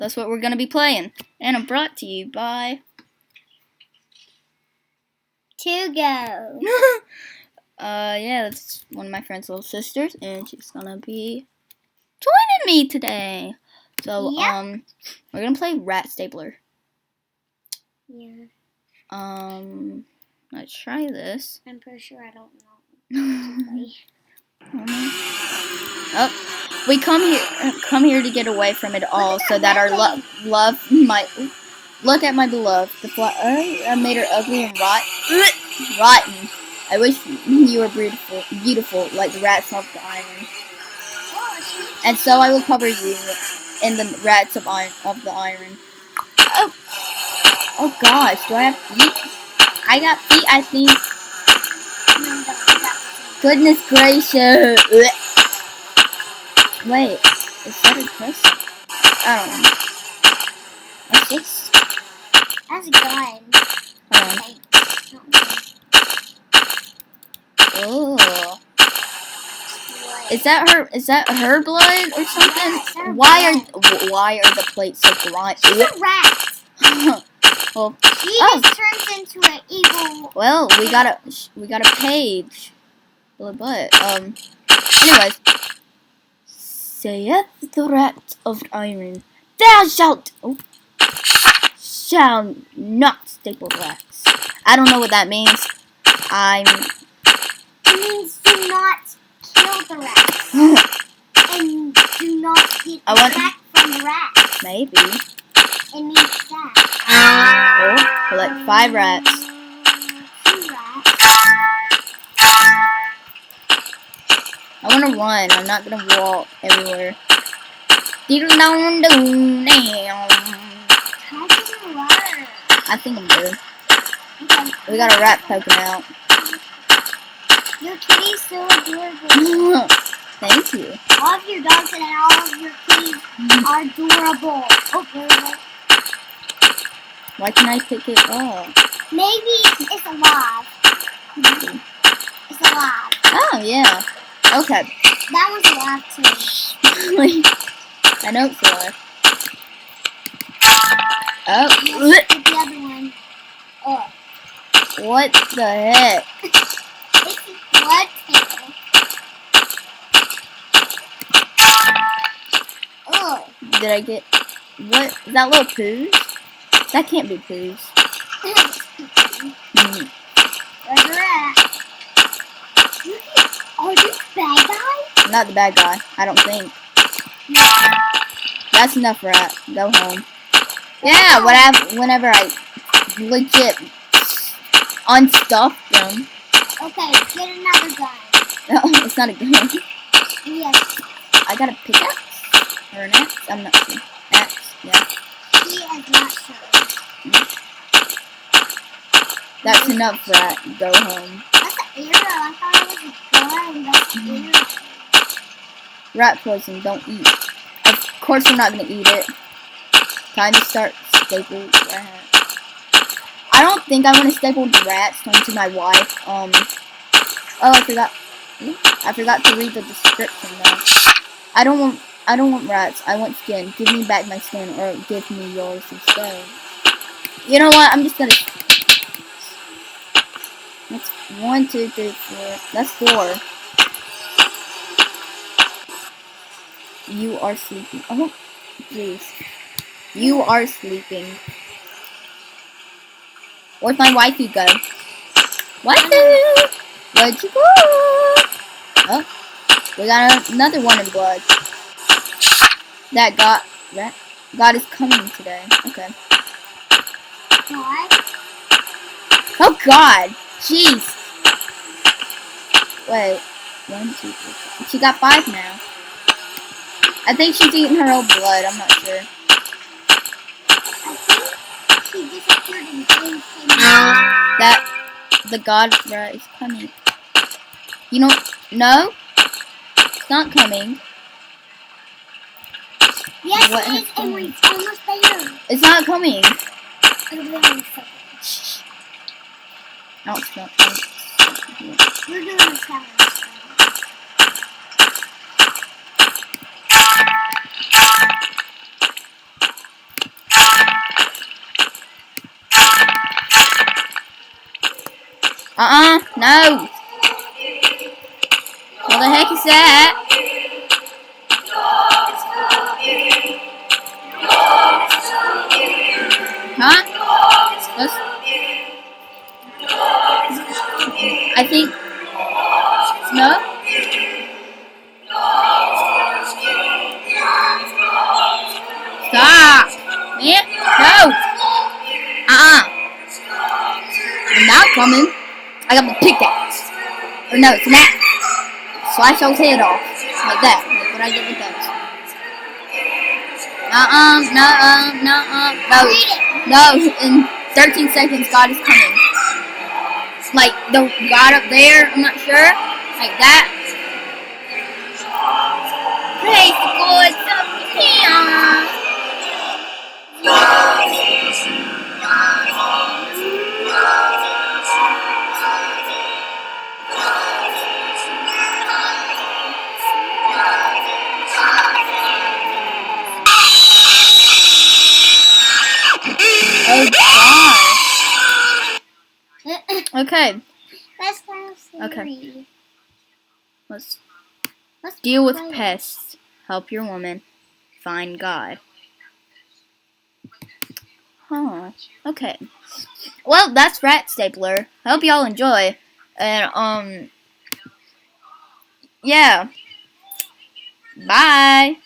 that's what we're gonna be playing. And I'm brought to you by To go. yeah, that's one of my friend's little sisters, and she's gonna be joining me today. So, Yep. we're gonna play Rat Stapler. Yeah. Let's try this. I'm pretty sure I don't know. Oh, we come here to get away from it all, so that our love might. Look at my beloved. The I made her ugly and rotten. I wish you were beautiful like the rats of the iron. And so I will cover you in the rats of the iron. Oh gosh, do I have feet? I got feet, I think. Goodness gracious. Wait, is that a kiss? I don't know. What's this? That's a gun. Oh. Is that her blood or something? Why are the plates so grimy? She's a rat. Well, she just turns into an evil. Well, we got a page. But anyways, saith the rat of iron, thou shalt shall not staple rats. I don't know what that means. It means do not kill the rats. And do not get back from the rats. Maybe. It means that. Oh, collect 5 rats. 2 rats. I want to run. I'm not going to walk everywhere. How do you run? I think I'm good. Okay. We got a rat poking out. Your kitty's so adorable. Thank you. All of your dogs and all of your kitties are adorable. Oh, really? Why can't I pick it up? Maybe it's alive. It's alive. Oh, yeah. Okay. That one's alive, too. I know it's alive. Oh. Let's get the other one. Oh. What the heck? It's blood tail. Oh. Did I get... What? Is that little poos? That can't be poos. There's a rat. Are you the bad guy? I'm not the bad guy. I don't think. That's enough, rat. Go home. Yeah, whenever I legit unstuff them. Okay, get another gun. No, it's not a gun. Yes. I got a pickaxe? Or an axe? I'm not sure. Axe, yeah. He is not sure. That's enough, rat. Go home. That's an arrow. I thought it was a gun. That's an arrow. Rat poison, don't eat. Of course I'm not gonna eat it. Time to start stapling rats. I don't think I want to staple rats onto my wife. Oh, I forgot to read the description though. I don't want rats. I want skin. Give me back my skin, or give me yours instead. You know what? I'm just gonna. That's 1, 2, 3, 4. That's 4. You are sleeping. Oh, please. You are sleeping. Where'd my wifey go? Wifey! Where'd you go? Oh, we got another one in blood. God is coming today. Okay. What? Oh God! Jeez! Wait. 1, 2, 3, 4. She got 5 now. I think she's eating her own blood. I'm not sure. I think she disappeared and came That the God rat is coming. You know, no, it's not coming. Yes, What it is, and we're almost there. It's not coming. It'll be on a second. Shh. No, it's not coming. We're doing a challenge. No. What the heck is that? Huh? I think. No? Stop! Man, no! I'm not coming. I got the pickaxe. Or no, it's an axe. Slice those head off. Like that. That's what I did with those. No. In 13 seconds, God is coming. Like, the God up there, I'm not sure. Like that. Praise the Lord, son of Him. Oh, gosh. Okay. Let's go see. Okay. Let's deal with pests. Help your woman. Find God. Huh. Okay. Well, that's Rat Stapler. I hope y'all enjoy. And, yeah. Bye.